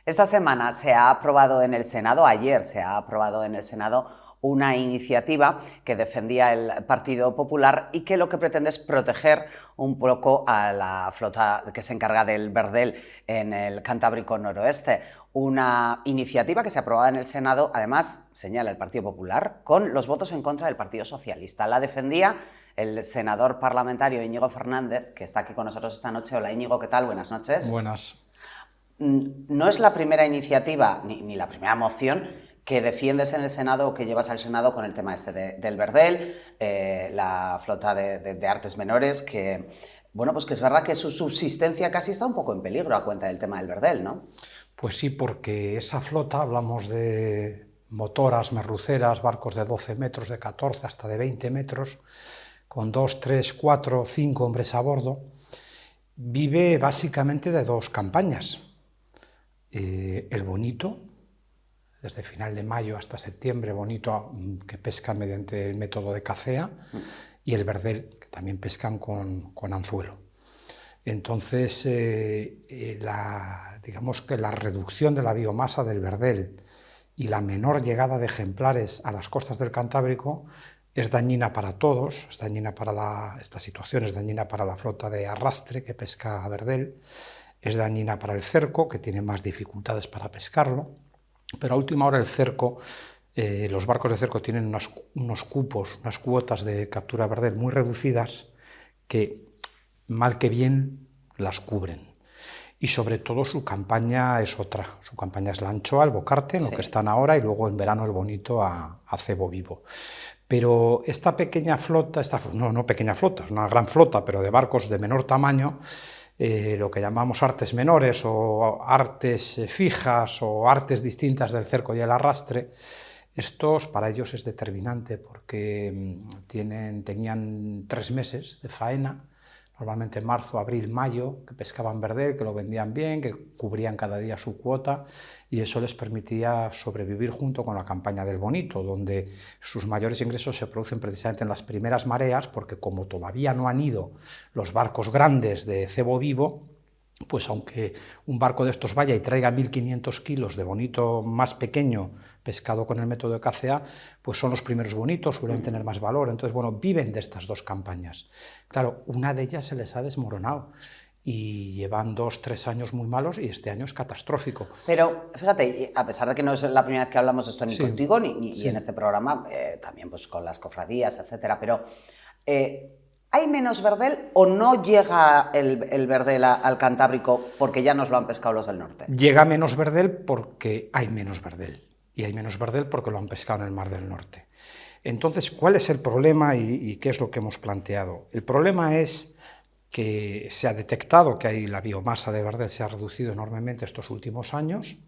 Esta semana se ha aprobado en el Senado, ayer se ha aprobado en el Senado, una iniciativa que defendía el Partido Popular y que lo que pretende es proteger un poco a la flota que se encarga del verdel en el Cantábrico noroeste. Una iniciativa que se aprobaba en el Senado, además, señala el Partido Popular, con los votos en contra del Partido Socialista. La defendía el senador parlamentario Íñigo Fernández, que está aquí con nosotros esta noche. Hola Íñigo, ¿qué tal? Buenas noches. Buenas. No es la primera iniciativa ni la primera moción que defiendes en el Senado o que llevas al Senado con el tema este del verdel, la flota de artes menores, que, bueno, pues que es verdad que su subsistencia casi está un poco en peligro a cuenta del tema del verdel, ¿no? Pues sí, porque esa flota, hablamos de motoras, merluceras, barcos de 12 metros, de 14 hasta de 20 metros, con 2, 3, 4, 5 hombres a bordo, vive básicamente de dos campañas. El bonito, desde final de mayo hasta septiembre, bonito, que pescan mediante el método de cacea, y el verdel, que también pescan con anzuelo. Entonces, digamos que la reducción de la biomasa del verdel y la menor llegada de ejemplares a las costas del Cantábrico es dañina para todos, es dañina para esta situación es dañina para la flota de arrastre que pesca verdel, es dañina para el cerco, que tiene más dificultades para pescarlo, pero a última hora el cerco, los barcos de cerco tienen unos cupos, unas cuotas de captura de verdel muy reducidas que, mal que bien, las cubren. Y sobre todo su campaña es otra, su campaña es la anchoa, el bocarte, en lo que están ahora, y luego en verano el bonito a cebo vivo. Pero esta pequeña flota, no pequeña flota, es una gran flota, pero de barcos de menor tamaño, lo que llamamos artes menores o artes fijas o artes distintas del cerco y el arrastre, estos para ellos es determinante porque tenían 3 meses de faena, normalmente en marzo, abril, mayo, que pescaban verdel, que lo vendían bien, que cubrían cada día su cuota, y eso les permitía sobrevivir junto con la campaña del bonito, donde sus mayores ingresos se producen precisamente en las primeras mareas, porque como todavía no han ido los barcos grandes de cebo vivo, pues aunque un barco de estos vaya y traiga 1.500 kilos de bonito más pequeño pescado con el método de cacea, pues son los primeros bonitos, suelen tener más valor. Entonces, bueno, viven de estas dos campañas. Claro, una de ellas se les ha desmoronado y llevan 2, 3 años muy malos y este año es catastrófico. Pero fíjate, a pesar de que no es la primera vez que hablamos de esto ni contigo ni sí. en este programa, también pues con las cofradías, etcétera, pero ¿hay menos verdel o no llega el verdel al Cantábrico porque ya nos lo han pescado los del norte? Llega menos verdel porque hay menos verdel. Y hay menos verdel porque lo han pescado en el Mar del Norte. Entonces, ¿cuál es el problema y qué es lo que hemos planteado? El problema es que se ha detectado que la biomasa de verdel se ha reducido enormemente estos últimos años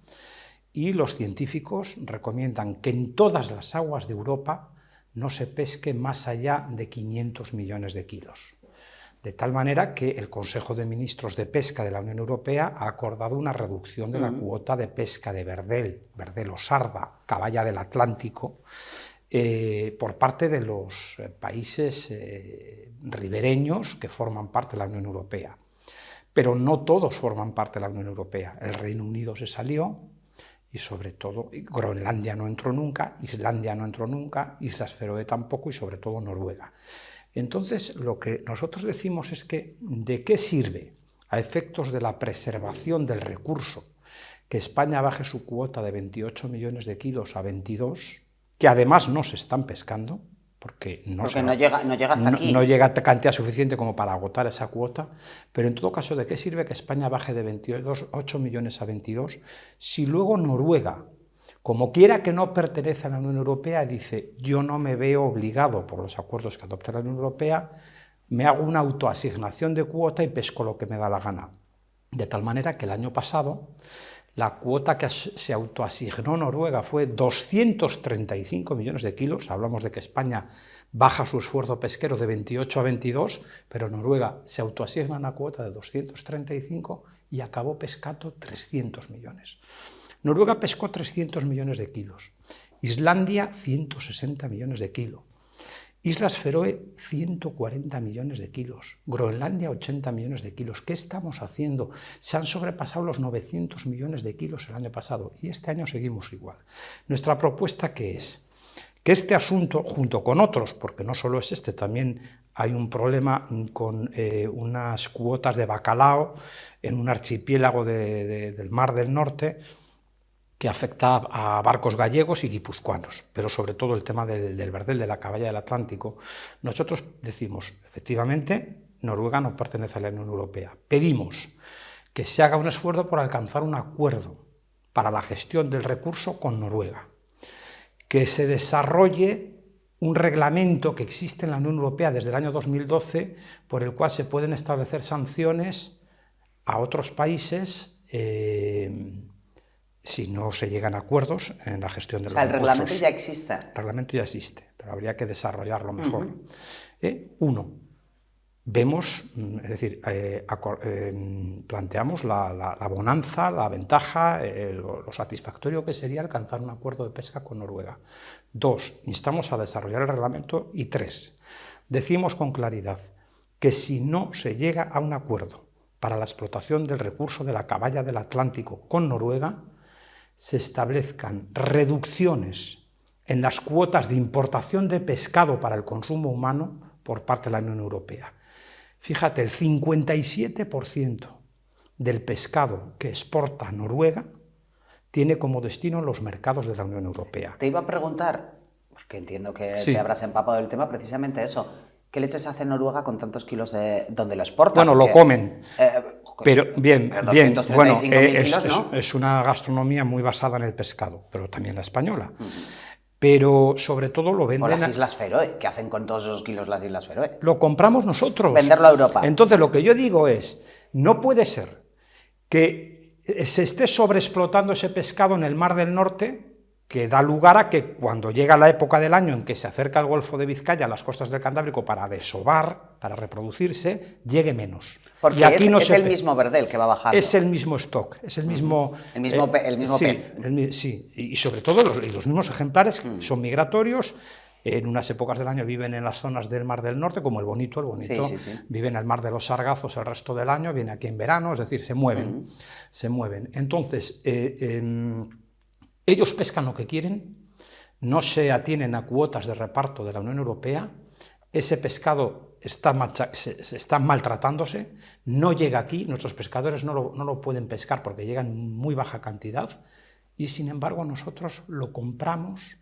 y los científicos recomiendan que en todas las aguas de Europa no se pesque más allá de 500 millones de kilos. De tal manera que el Consejo de Ministros de Pesca de la Unión Europea ha acordado una reducción de la cuota de pesca de verdel o sarda, caballa del Atlántico, por parte de los países ribereños que forman parte de la Unión Europea. Pero no todos forman parte de la Unión Europea. El Reino Unido se salió y sobre todo Groenlandia no entró nunca, Islandia no entró nunca, Islas Feroe tampoco y sobre todo Noruega. Entonces, lo que nosotros decimos es que ¿de qué sirve, a efectos de la preservación del recurso, que España baje su cuota de 28 millones de kilos a 22, que además no se están pescando, porque no llega hasta aquí? No llega cantidad suficiente como para agotar esa cuota, pero en todo caso, ¿de qué sirve que España baje de 8 millones a 22 si luego Noruega, como quiera que no pertenece a la Unión Europea, dice yo no me veo obligado por los acuerdos que adopta la Unión Europea, me hago una autoasignación de cuota y pesco lo que me da la gana? De tal manera que el año pasado la cuota que se autoasignó Noruega fue 235 millones de kilos, hablamos de que España baja su esfuerzo pesquero de 28 a 22, pero Noruega se autoasigna una cuota de 235 y acabó pescando 300 millones. Noruega pescó 300 millones de kilos, Islandia 160 millones de kilos, Islas Feroe, 140 millones de kilos. Groenlandia, 80 millones de kilos. ¿Qué estamos haciendo? Se han sobrepasado los 900 millones de kilos el año pasado y este año seguimos igual. Nuestra propuesta, ¿qué es? Que este asunto, junto con otros, porque no solo es este, también hay un problema con unas cuotas de bacalao en un archipiélago del Mar del Norte, que afecta a barcos gallegos y guipuzcoanos, pero sobre todo el tema del verdel, de la caballa del Atlántico. Nosotros decimos, efectivamente, Noruega no pertenece a la Unión Europea. Pedimos que se haga un esfuerzo por alcanzar un acuerdo para la gestión del recurso con Noruega, que se desarrolle un reglamento que existe en la Unión Europea desde el año 2012, por el cual se pueden establecer sanciones a otros países si no se llegan a acuerdos en la gestión de los recursos. El reglamento ya existe. El reglamento ya existe, pero habría que desarrollarlo mejor. Uno, vemos, es decir, planteamos la bonanza, la ventaja, lo satisfactorio que sería alcanzar un acuerdo de pesca con Noruega. Dos, instamos a desarrollar el reglamento. Y tres, decimos con claridad que si no se llega a un acuerdo para la explotación del recurso de la caballa del Atlántico con Noruega, se establezcan reducciones en las cuotas de importación de pescado para el consumo humano por parte de la Unión Europea. Fíjate, el 57% del pescado que exporta Noruega tiene como destino los mercados de la Unión Europea. Te iba a preguntar, porque entiendo que te habrás empapado del tema, precisamente eso. ¿Qué leches hace Noruega con tantos kilos de donde lo exporta? Bueno, porque, lo comen. Pero bien, bueno, kilos, ¿no? es una gastronomía muy basada en el pescado, pero también la española. Pero sobre todo lo venden... O las Islas Feroe, ¿qué hacen con todos esos kilos las Islas Feroe? Lo compramos nosotros. Venderlo a Europa. Entonces lo que yo digo es, no puede ser que se esté sobreexplotando ese pescado en el Mar del Norte, que da lugar a que cuando llega la época del año en que se acerca el Golfo de Vizcaya a las costas del Cantábrico para desovar, para reproducirse, llegue menos. Porque y aquí es el mismo verdel que va bajando. Es el mismo stock, es el mismo... El mismo pez. Sí, y sobre todo los mismos ejemplares son migratorios. En unas épocas del año viven en las zonas del Mar del Norte, como el bonito vive en el Mar de los Sargazos el resto del año, viene aquí en verano, es decir, se mueven. Entonces, ellos pescan lo que quieren, no se atienen a cuotas de reparto de la Unión Europea, ese pescado está maltratándose, no llega aquí, nuestros pescadores no lo pueden pescar porque llega en muy baja cantidad, y sin embargo nosotros lo compramos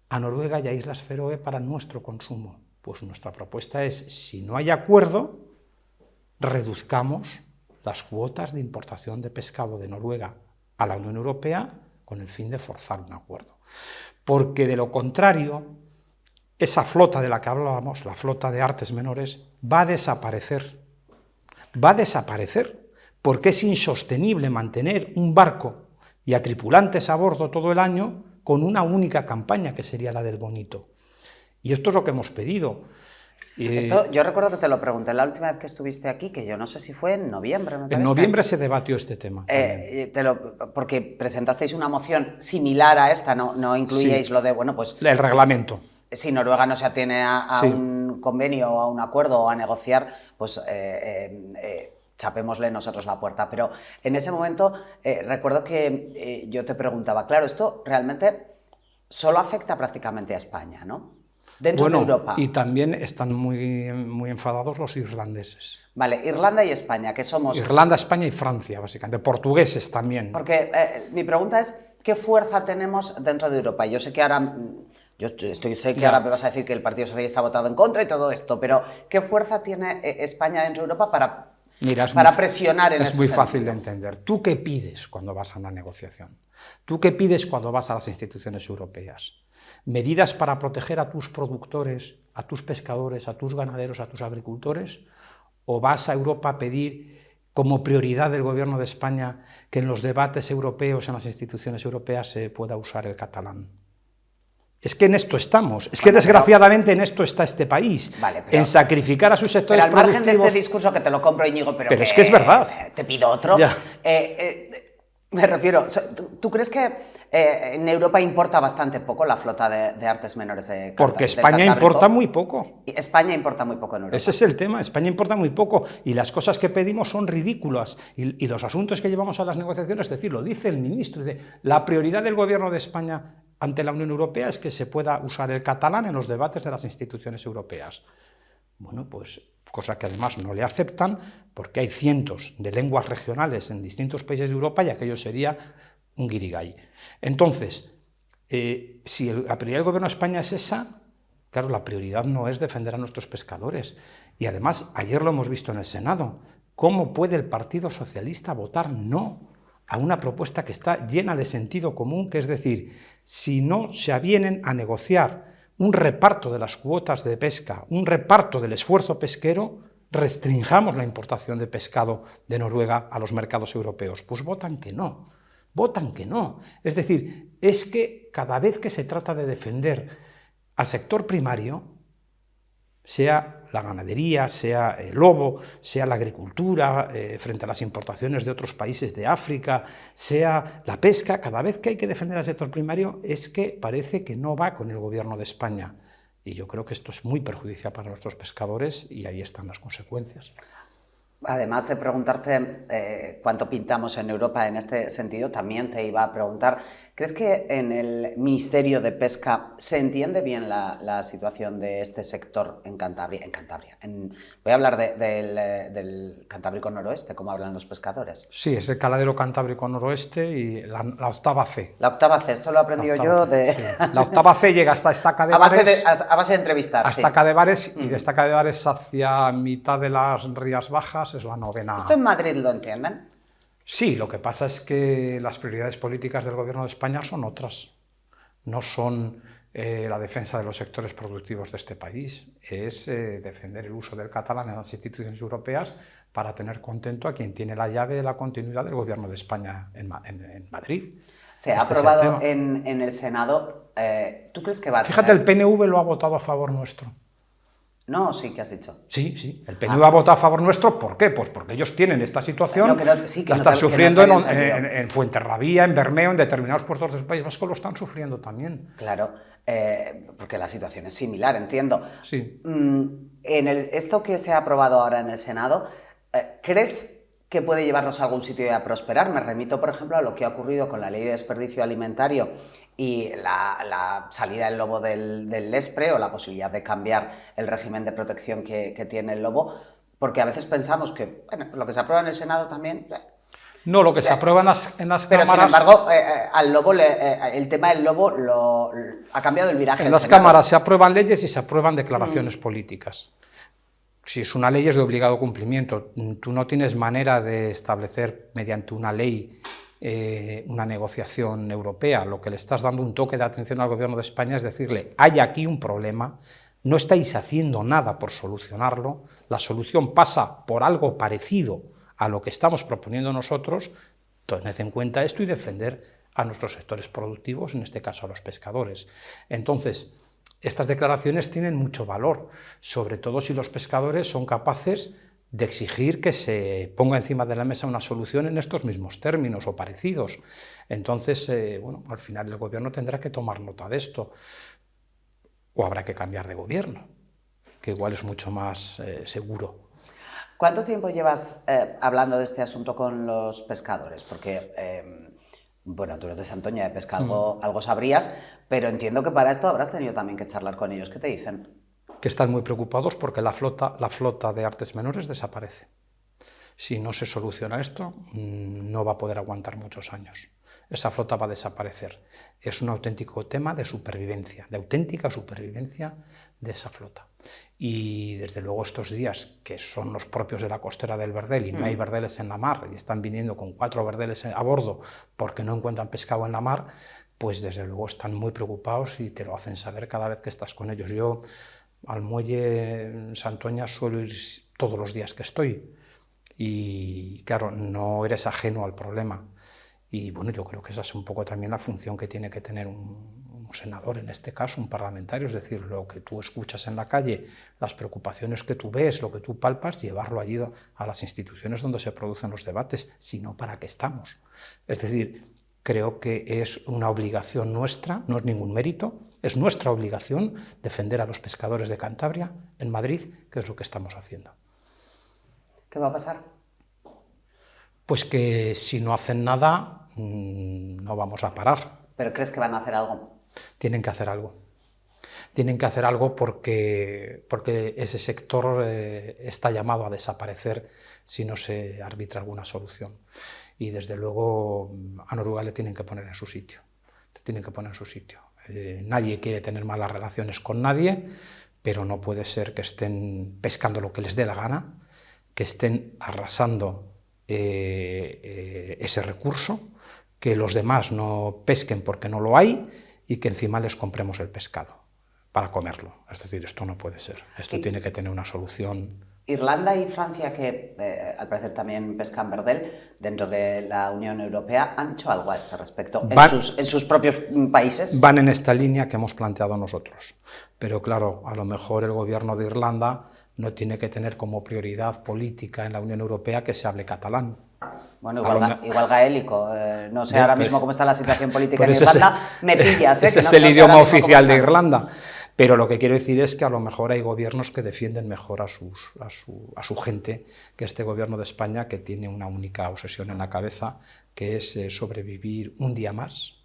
a Noruega y a Islas Feroe para nuestro consumo. Pues nuestra propuesta es, si no hay acuerdo, reduzcamos las cuotas de importación de pescado de Noruega a la Unión Europea con el fin de forzar un acuerdo. Porque de lo contrario, esa flota de la que hablábamos, la flota de artes menores, va a desaparecer. Va a desaparecer porque es insostenible mantener un barco y a tripulantes a bordo todo el año con una única campaña, que sería la del bonito. Y esto es lo que hemos pedido. Esto, yo recuerdo que te lo pregunté la última vez que estuviste aquí, que yo no sé si fue en noviembre. En noviembre se debatió este tema. Porque presentasteis una moción similar a esta, no incluíais lo de, bueno, pues... El reglamento. Si Noruega no se atiene a un convenio o a un acuerdo o a negociar, pues chapémosle nosotros la puerta. Pero en ese momento recuerdo que yo te preguntaba, claro, esto realmente solo afecta prácticamente a España, ¿no? Dentro de Europa. Y también están muy enfadados los irlandeses. Vale, Irlanda y España, que somos... Irlanda, España y Francia, básicamente. Portugueses también. Porque mi pregunta es, ¿qué fuerza tenemos dentro de Europa? Yo sé que ahora... ahora me vas a decir que el Partido Socialista ha votado en contra y todo esto, pero ¿qué fuerza tiene España dentro de Europa para presionar en ese sentido? Es muy fácil de entender. ¿Tú qué pides cuando vas a una negociación? ¿Tú qué pides cuando vas a las instituciones europeas? ¿Medidas para proteger a tus productores, a tus pescadores, a tus ganaderos, a tus agricultores? ¿O vas a Europa a pedir como prioridad del Gobierno de España que en los debates europeos, en las instituciones europeas, se pueda usar el catalán? Es que en esto estamos, es que desgraciadamente en esto está este país, en sacrificar a sus sectores productivos. Pero al margen de este discurso que te lo compro, Íñigo, pero es que es verdad. Te pido otro. Me refiero, ¿tú crees que En Europa importa bastante poco la flota de artes menores de Porque España importa muy poco. España importa muy poco en Europa. Ese es el tema, España importa muy poco y las cosas que pedimos son ridículas y los asuntos que llevamos a las negociaciones, es decir, lo dice el ministro, dice, la prioridad del gobierno de España ante la Unión Europea es que se pueda usar el catalán en los debates de las instituciones europeas. Bueno, pues cosa que además no le aceptan porque hay cientos de lenguas regionales en distintos países de Europa y aquello sería un guirigay. Entonces, si la prioridad del gobierno de España es esa, claro, la prioridad no es defender a nuestros pescadores. Y además, ayer lo hemos visto en el Senado, ¿cómo puede el Partido Socialista votar no a una propuesta que está llena de sentido común? Que es decir, si no se avienen a negociar un reparto de las cuotas de pesca, un reparto del esfuerzo pesquero, restringamos la importación de pescado de Noruega a los mercados europeos. Pues votan que no. Votan que no. Es decir, es que cada vez que se trata de defender al sector primario, sea la ganadería, sea el lobo, sea la agricultura, frente a las importaciones de otros países de África, sea la pesca, cada vez que hay que defender al sector primario es que parece que no va con el gobierno de España. Y yo creo que esto es muy perjudicial para nuestros pescadores y ahí están las consecuencias. Además de preguntarte cuánto pintamos en Europa en este sentido, también te iba a preguntar, ¿crees que en el Ministerio de Pesca se entiende bien la situación de este sector en Cantabria? Voy a hablar del Cantábrico Noroeste, como hablan los pescadores. Sí, es el caladero Cantábrico Noroeste y la octava C. La octava C, esto lo he aprendido yo de... Sí. La octava C llega hasta Estaca de Bares. A base de entrevistar, a Estaca de Bares y de Estaca de Bares hacia mitad de las Rías Bajas es la novena. ¿Esto en Madrid lo entienden? Sí, lo que pasa es que las prioridades políticas del gobierno de España son otras. No son la defensa de los sectores productivos de este país, es defender el uso del catalán en las instituciones europeas para tener contento a quien tiene la llave de la continuidad del gobierno de España en Madrid. Se ha aprobado en el Senado. ¿Tú crees que va a tener... Fíjate, el PNV lo ha votado a favor nuestro. No, sí, ¿qué has dicho? Sí, el PNV ha votado a favor nuestro, ¿por qué? Pues porque ellos tienen esta situación, la están sufriendo en Fuenterrabía, en Bermeo, en determinados puertos del País Vasco lo están sufriendo también. Claro, porque la situación es similar, entiendo. Sí. Esto que se ha aprobado ahora en el Senado, ¿crees que puede llevarnos a algún sitio y a prosperar? Me remito, por ejemplo, a lo que ha ocurrido con la Ley de Desperdicio Alimentario y la salida del lobo del Lespre, o la posibilidad de cambiar el régimen de protección que tiene el lobo, porque a veces pensamos que bueno, lo que se aprueba en el Senado también... No, lo que se aprueba en las cámaras... Pero, sin embargo, al lobo el tema del lobo ha cambiado el viraje. En las cámaras se aprueban leyes y se aprueban declaraciones políticas. Si es una ley es de obligado cumplimiento. Tú no tienes manera de establecer mediante una ley una negociación europea. Lo que le estás dando un toque de atención al gobierno de España es decirle, hay aquí un problema, no estáis haciendo nada por solucionarlo, la solución pasa por algo parecido a lo que estamos proponiendo nosotros, tened en cuenta esto y defender a nuestros sectores productivos, en este caso a los pescadores. Entonces, estas declaraciones tienen mucho valor, sobre todo si los pescadores son capaces de exigir que se ponga encima de la mesa una solución en estos mismos términos o parecidos. Entonces, bueno, al final el gobierno tendrá que tomar nota de esto, o habrá que cambiar de gobierno, que igual es mucho más seguro. ¿Cuánto tiempo llevas hablando de este asunto con los pescadores? Porque, bueno, tú eres de Santoña, de pescado algo sabrías, pero entiendo que para esto habrás tenido también que charlar con ellos. ¿Qué te dicen? Que están muy preocupados porque la flota de artes menores desaparece. Si no se soluciona esto, no va a poder aguantar muchos años. Esa flota va a desaparecer. Es un auténtico tema de supervivencia, de auténtica supervivencia de esa flota. Y desde luego estos días, que son los propios de la costera del Verdel, y no hay verdeles en la mar, y están viniendo con 4 verdeles a bordo porque no encuentran pescado en la mar, pues desde luego están muy preocupados y te lo hacen saber cada vez que estás con ellos. Yo al muelle en Santoña suelo ir todos los días que estoy, y claro, no eres ajeno al problema. Y bueno, yo creo que esa es un poco también la función que tiene que tener un senador, en este caso un parlamentario, es decir, lo que tú escuchas en la calle, las preocupaciones que tú ves, lo que tú palpas, llevarlo allí a las instituciones donde se producen los debates, si no, ¿para qué estamos? Es decir, creo que es una obligación nuestra, no es ningún mérito, es nuestra obligación defender a los pescadores de Cantabria en Madrid, que es lo que estamos haciendo. ¿Qué va a pasar? Pues que si no hacen nada, no vamos a parar. ¿Pero crees que van a hacer algo? Tienen que hacer algo. Tienen que hacer algo porque ese sector está llamado a desaparecer si no se arbitra alguna solución. Y desde luego a Noruega le tienen que poner en su sitio. Nadie quiere tener malas relaciones con nadie, pero no puede ser que estén pescando lo que les dé la gana, que estén arrasando ese recurso, que los demás no pesquen porque no lo hay y que encima les compremos el pescado para comerlo. Es decir, esto no puede ser. Esto tiene que tener una solución. Irlanda y Francia, que al parecer también pescan verdel dentro de la Unión Europea, ¿han dicho algo a este respecto en sus propios países? Van en esta línea que hemos planteado nosotros. Pero claro, a lo mejor el gobierno de Irlanda no tiene que tener como prioridad política en la Unión Europea que se hable catalán. Bueno, igual gaélico. No sé ahora mismo cómo está la situación política en Irlanda. Me pillas, ese es el idioma oficial de Irlanda. Pero lo que quiero decir es que a lo mejor hay gobiernos que defienden mejor a su gente que este gobierno de España, que tiene una única obsesión en la cabeza, que es sobrevivir un día más,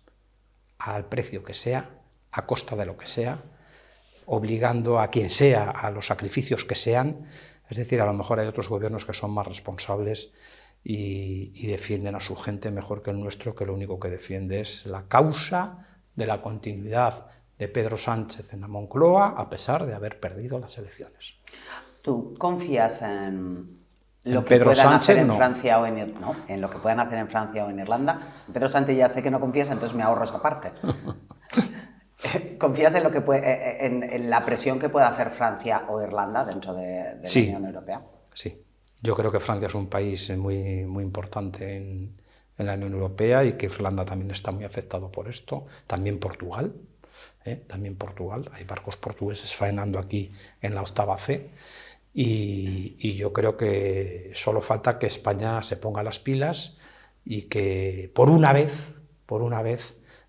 al precio que sea, a costa de lo que sea, obligando a quien sea a los sacrificios que sean. Es decir, a lo mejor hay otros gobiernos que son más responsables y defienden a su gente mejor que el nuestro, que lo único que defiende es la causa de la continuidad de Pedro Sánchez en la Moncloa, a pesar de haber perdido las elecciones. ¿Tú confías en lo que puedan hacer en Francia o en lo que puedan hacer en Francia o en Irlanda? Pedro Sánchez ya sé que no confías, entonces me ahorro esa parte. ¿Confías en lo que en la presión que pueda hacer Francia o Irlanda dentro de la Unión Europea? Sí, yo creo que Francia es un país muy, muy importante en la Unión Europea y que Irlanda también está muy afectado por esto, también Portugal. Hay barcos portugueses faenando aquí en la octava C y yo creo que solo falta que España se ponga las pilas y que por una vez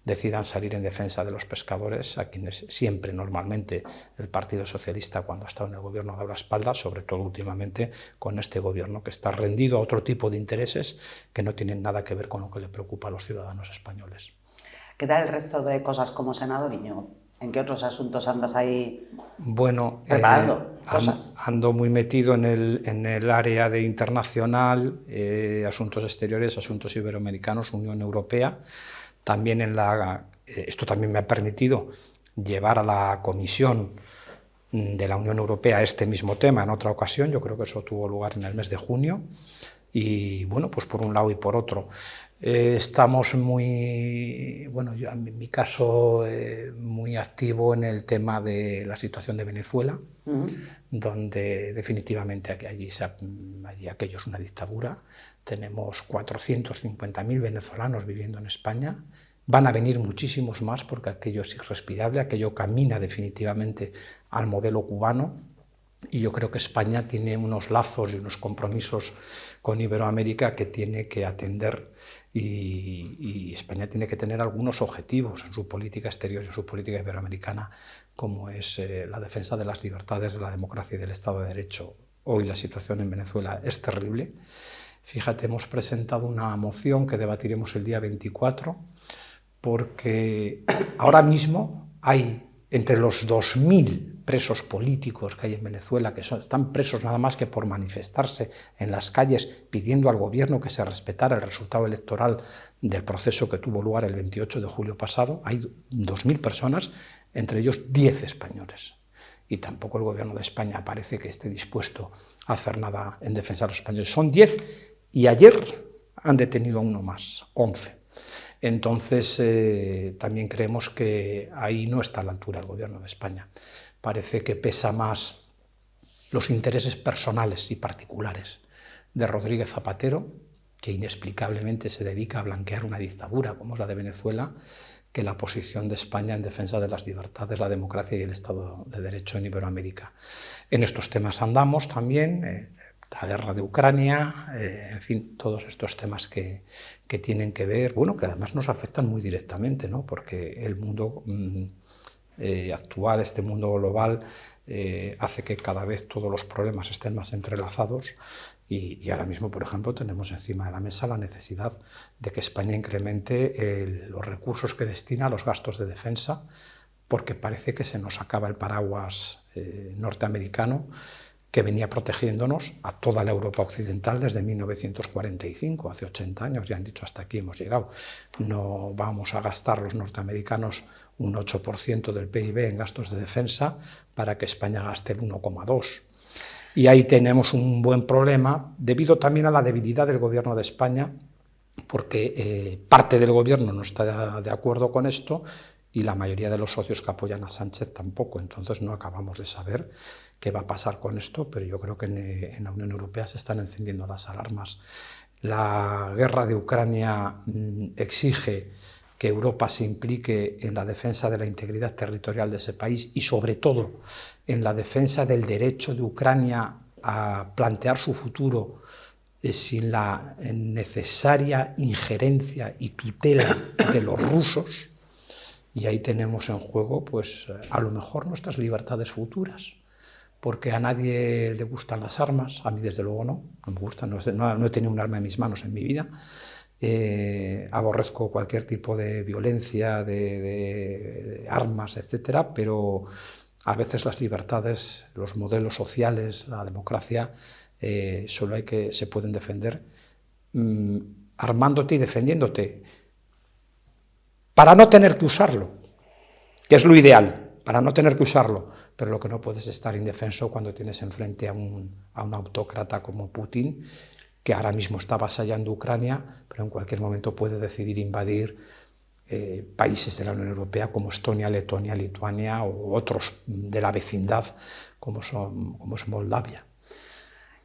decidan salir en defensa de los pescadores, a quienes siempre, normalmente, el Partido Socialista, cuando ha estado en el gobierno, ha dado la espalda, sobre todo últimamente con este gobierno que está rendido a otro tipo de intereses que no tienen nada que ver con lo que le preocupa a los ciudadanos españoles. ¿Qué tal el resto de cosas como senadoriño? ¿En qué otros asuntos andas ahí preparando cosas? Ando muy metido en el área de internacional, asuntos exteriores, asuntos iberoamericanos, Unión Europea. También esto también me ha permitido llevar a la Comisión de la Unión Europea este mismo tema en otra ocasión. Yo creo que eso tuvo lugar en el mes de junio. Y bueno, pues por un lado y por otro. Estamos yo en mi caso, muy activo en el tema de la situación de Venezuela, donde definitivamente allí aquello es una dictadura. Tenemos 450.000 venezolanos viviendo en España. Van a venir muchísimos más porque aquello es irrespirable, aquello camina definitivamente al modelo cubano. Y yo creo que España tiene unos lazos y unos compromisos con Iberoamérica que tiene que atender y España tiene que tener algunos objetivos en su política exterior y en su política iberoamericana, como es la defensa de las libertades, de la democracia y del Estado de Derecho. Hoy la situación en Venezuela es terrible. Fíjate, hemos presentado una moción que debatiremos el día 24, porque ahora mismo hay entre los 2.000 presos políticos que hay en Venezuela, que están presos nada más que por manifestarse en las calles pidiendo al gobierno que se respetara el resultado electoral del proceso que tuvo lugar el 28 de julio pasado. Hay 2.000 personas, entre ellos 10 españoles. Y tampoco el gobierno de España parece que esté dispuesto a hacer nada en defensa de los españoles. Son 10 y ayer han detenido a uno más, 11. Entonces, también creemos que ahí no está a la altura el gobierno de España. Parece que pesa más los intereses personales y particulares de Rodríguez Zapatero, que inexplicablemente se dedica a blanquear una dictadura como es la de Venezuela, que la posición de España en defensa de las libertades, la democracia y el Estado de Derecho en Iberoamérica. En estos temas andamos también. la guerra de Ucrania, en fin, todos estos temas que tienen que ver, bueno, que además nos afectan muy directamente, ¿no? Porque el mundo actual, este mundo global, hace que cada vez todos los problemas estén más entrelazados y ahora mismo, por ejemplo, tenemos encima de la mesa la necesidad de que España incremente los recursos que destina a los gastos de defensa, porque parece que se nos acaba el paraguas norteamericano que venía protegiéndonos a toda la Europa occidental desde 1945, hace 80 años, ya han dicho hasta aquí hemos llegado. No vamos a gastar los norteamericanos un 8% del PIB en gastos de defensa para que España gaste el 1,2%. Y ahí tenemos un buen problema, debido también a la debilidad del gobierno de España, porque parte del gobierno no está de acuerdo con esto y la mayoría de los socios que apoyan a Sánchez tampoco. Entonces no acabamos de saber qué va a pasar con esto, pero yo creo que en la Unión Europea se están encendiendo las alarmas. La guerra de Ucrania exige que Europa se implique en la defensa de la integridad territorial de ese país y sobre todo en la defensa del derecho de Ucrania a plantear su futuro sin la necesaria injerencia y tutela de los rusos. Y ahí tenemos en juego, pues, a lo mejor nuestras libertades futuras, porque a nadie le gustan las armas, a mí desde luego no me gustan, no he tenido un arma en mis manos en mi vida, aborrezco cualquier tipo de violencia, de armas, etcétera, pero a veces las libertades, los modelos sociales, la democracia, se pueden defender armándote y defendiéndote, para no tener que usarlo, que es lo ideal, para no tener que usarlo, pero lo que no puedes es estar indefenso cuando tienes enfrente a un autócrata como Putin, que ahora mismo está avasallando Ucrania, pero en cualquier momento puede decidir invadir países de la Unión Europea como Estonia, Letonia, Lituania o otros de la vecindad como es Moldavia.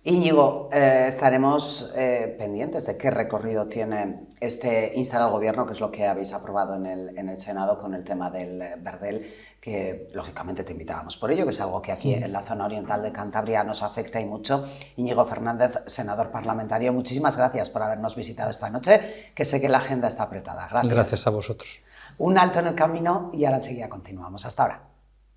Íñigo, estaremos pendientes de qué recorrido tiene este instar al Gobierno, que es lo que habéis aprobado en el Senado con el tema del verdel, que lógicamente te invitábamos por ello, que es algo que aquí en la zona oriental de Cantabria nos afecta y mucho. Íñigo Fernández, senador parlamentario, muchísimas gracias por habernos visitado esta noche, que sé que la agenda está apretada. Gracias. Gracias a vosotros. Un alto en el camino y ahora enseguida continuamos. Hasta ahora.